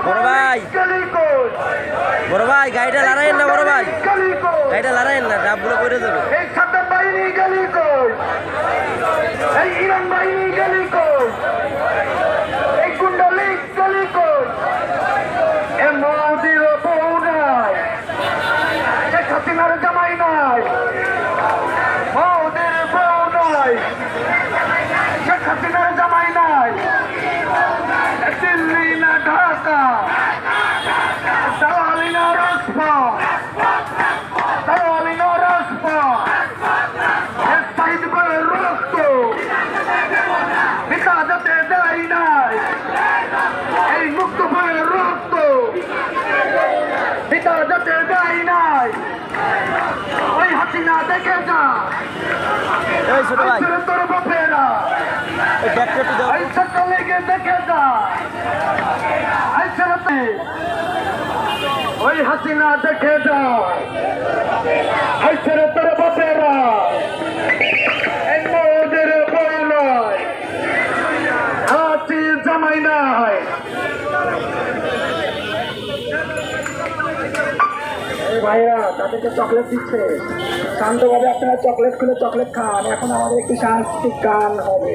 বড় ভাই, বড় ভাই, গাড়িটা লড়াইয়েন না বড় ভাই, গাড়িটা লড়াইয়েন না, ডাবগুলো করে দেবে। এই সাদ্দাম বাহিনী গেলি কই, এই ইরান বাহিনী গেলি কই, এই গুন্ডা লীগ গেলি কই, এ মোদির বউ নাই, শেখ হাসিনার জামাই নাই, মোদির বউ নাই, শেখ হাসিনার জামাই নাই, দিল্লি না ঢাকা, দালালি না রাজপথ, দালালি না রাজপথ, সাইড করে রক্ত পিতা যাতে দেয় নাই, এই মুক্ত ভয়ে রক্ত পিতা যাতে দেয় নাই, ওই হাসিনা দেখে যা, এই ছোট ভাই, তোর বাপেরা এই ব্যাগটা একটু দাও। এই ছোট লেগে দেখে যা, এই ছেলেতে ওই হাসিনা দেখে যা, এই ছেলে তোর বাপেরা এই মোদের বউ নয়, হাসির জামাই নাই। ভাইরা তাদেরকে চকলেট দিচ্ছে, শান্তভাবে আপনারা চকলেট খুলে চকলেট খান। এখন আমাদের একটি সাংস্কৃতিক গান হবে।